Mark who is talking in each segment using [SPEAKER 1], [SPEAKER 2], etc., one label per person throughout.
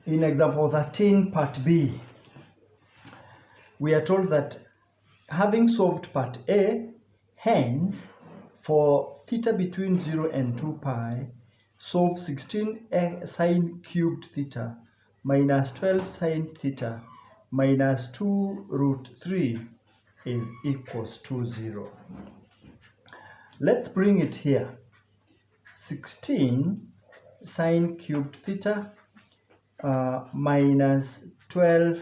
[SPEAKER 1] In example 13, part B, we are told that having solved part A, hence for theta between 0 and 2 pi, solve 16 sine cubed theta minus 12 sine theta minus 2 root 3 is equals to 0. Let's bring it here. 16 sine cubed theta minus 12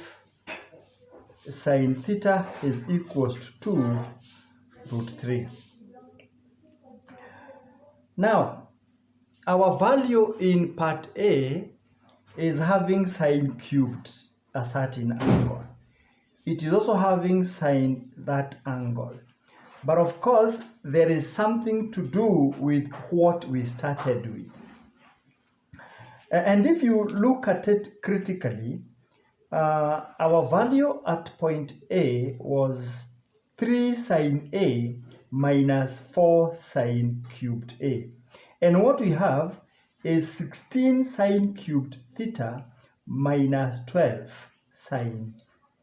[SPEAKER 1] sine theta is equals to 2 root 3. Now, our value in part A is having sine cubed a certain angle. It is also having sine that angle. But of course, there is something to do with what we started with. And if you look at it critically, our value at point A was 3 sine A minus 4 sine cubed A. And what we have is 16 sine cubed theta minus 12 sine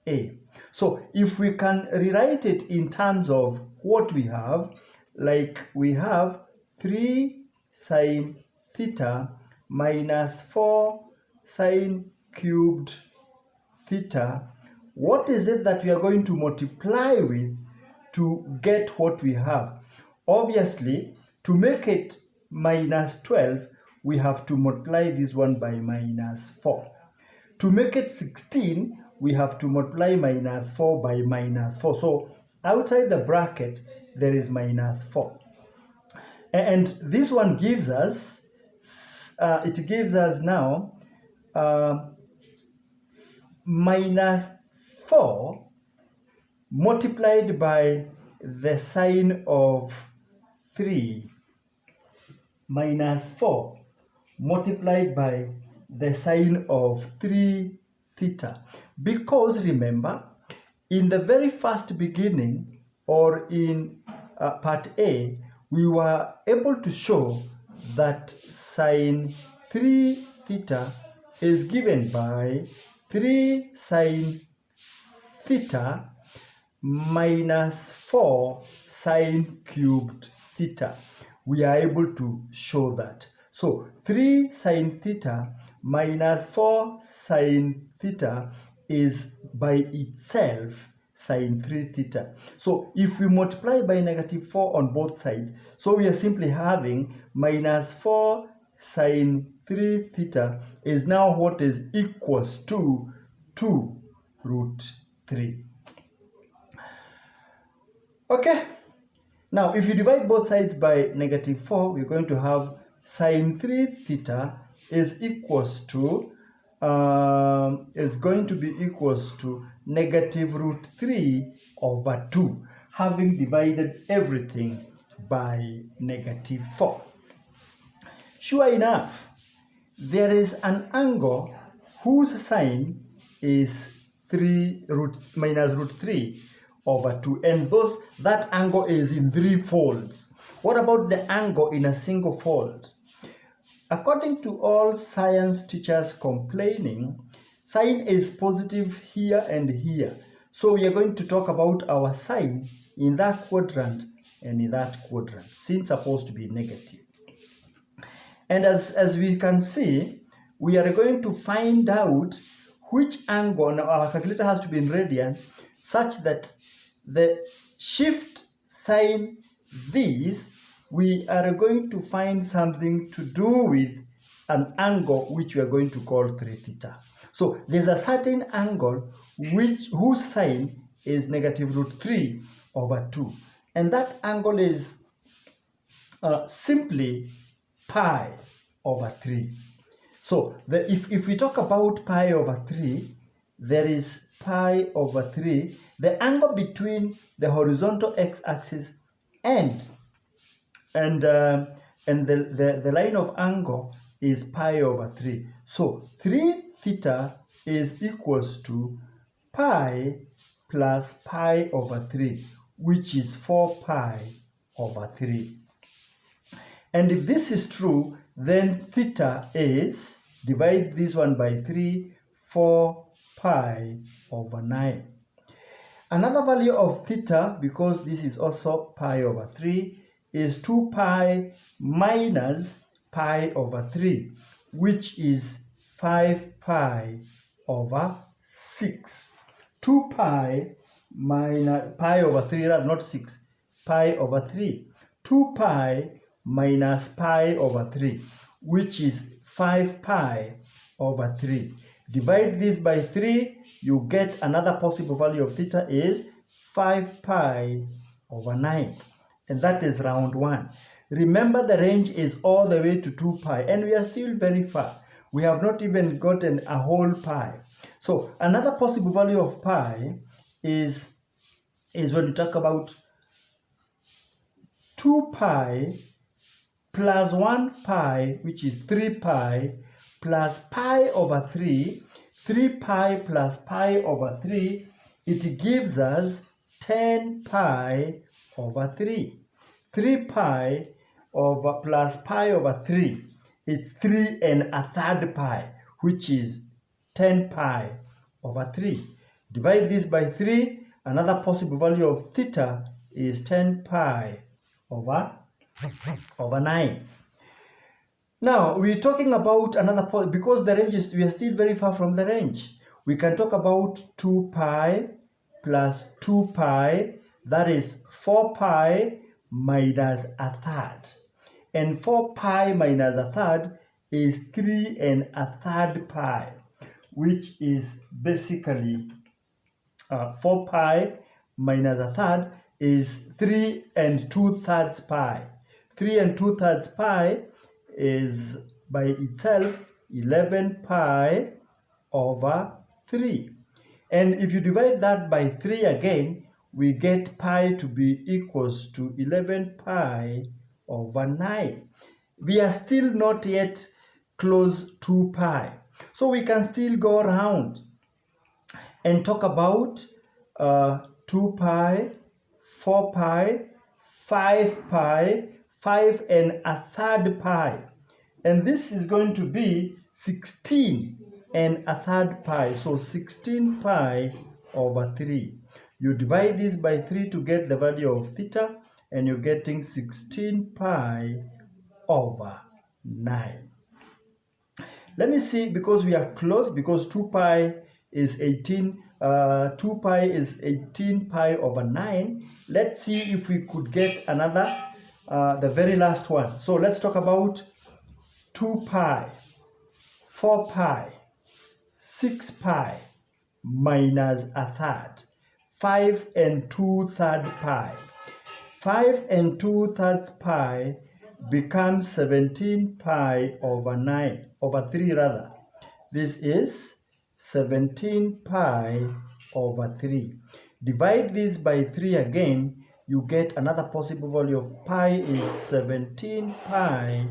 [SPEAKER 1] A. So if we can rewrite it in terms of what we have, like we have 3 sine theta minus 4 sine cubed theta, what is it that we are going to multiply with to get what we have? Obviously, to make it minus 12, we have to multiply this one by minus 4. To make it 16, we have to multiply minus 4 by minus 4. So outside the bracket, there is minus 4. And this one gives us, it gives us now minus 4 multiplied by the sine of 3 minus 4 multiplied by the sine of 3 theta. Because remember, in the very first beginning, or in part A, we were able to show that sine 3 theta is given by 3 sine theta minus 4 sine cubed theta. We are able to show that. So 3 sine theta minus 4 sine theta is by itself sine 3 theta. So if we multiply by negative 4 on both sides, so we are simply having minus 4 sine 3 theta is now what is equals to 2 root 3. Okay, now if you divide both sides by negative 4, we're going to have sine 3 theta is equals to negative root 3 over 2, having divided everything by negative 4. Sure enough, there is an angle whose sine is minus root 3 over 2, and that angle is in 3 folds. What about the angle in a single fold? According to all science teachers complaining, sine is positive here and here. So we are going to talk about our sine in that quadrant and in that quadrant, since supposed to be negative. And as we can see, we are going to find out which angle. Now our calculator has to be in radian, such that the shift sine this, we are going to find something to do with an angle which we are going to call 3 theta. So there's a certain angle whose sine is negative root 3 over 2. And that angle is simply pi over 3. So if we talk about pi over 3, there is pi over 3. The angle between the horizontal x-axis and the line of angle is pi over 3. So 3 theta is equals to pi plus pi over 3, which is 4 pi over 3. And if this is true, then theta is Divide this one by 3, 4 pi over 9. Another value of theta, because this is also pi over 3, is 2 pi minus pi over 3, which is 5 pi over 6. 2 pi minus pi over 3, not 6, pi over 3. 2 pi minus pi over 3, which is 5 pi over 3. Divide this by 3, you get another possible value of theta is 5 pi over 9. And that is round 1. Remember, the range is all the way to 2 pi, and we are still very far. We have not even gotten a whole pi. So another possible value of pi is when you talk about 2 pi plus 1 pi, which is 3 pi, plus pi over 3, 3 pi plus pi over 3, it gives us 10 pi over 3. 3 pi over plus pi over 3, it's 3 1/3 pi, which is 10 pi over 3. Divide this by 3, another possible value of theta is 10 pi over 9. Now, we're talking about another point, because the range is, we are still very far from the range. We can talk about 2 pi plus 2 pi, that is 4 pi minus 1/3. And 4 pi minus 1/3 is 3 1/3 pi, which is basically 4 pi minus 1/3 is 3 2/3 pi. 3 2/3 pi is by itself 11 pi over 3. And if you divide that by 3 again, we get pi to be equals to 11 pi over 9. We are still not yet close to pi. So we can still go around and talk about 2 pi, 4 pi, 5 pi, 5 1/3 pi. And this is going to be 16 1/3 pi. So 16 pi over 3. You divide this by 3 to get the value of theta, and you're getting 16 pi over 9. Let me see, because we are close, because 2 pi is 18, 2 pi is 18 pi over 9. Let's see if we could get another, the very last one. So let's talk about 2 pi, 4 pi, 6 pi minus 1/3, 5 2/3 pi. 5 2/3 pi becomes 17 pi over 9, over 3 rather. This is 17 pi over 3. Divide this by 3 again, you get another possible value of pi is 17 pi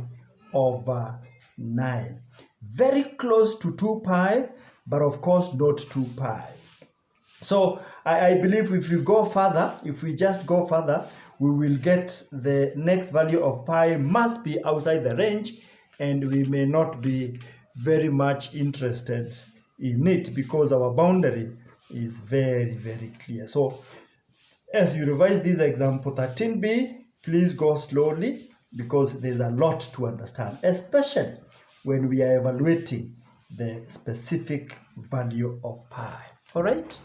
[SPEAKER 1] over 9. Very close to 2 pi, but of course not 2 pi. So I believe if we go further, if we just go further, we will get the next value of pi must be outside the range, and we may not be very much interested in it because our boundary is very, very clear. So as you revise this example 13b, please go slowly, because there's a lot to understand, especially when we are evaluating the specific value of pi. All right?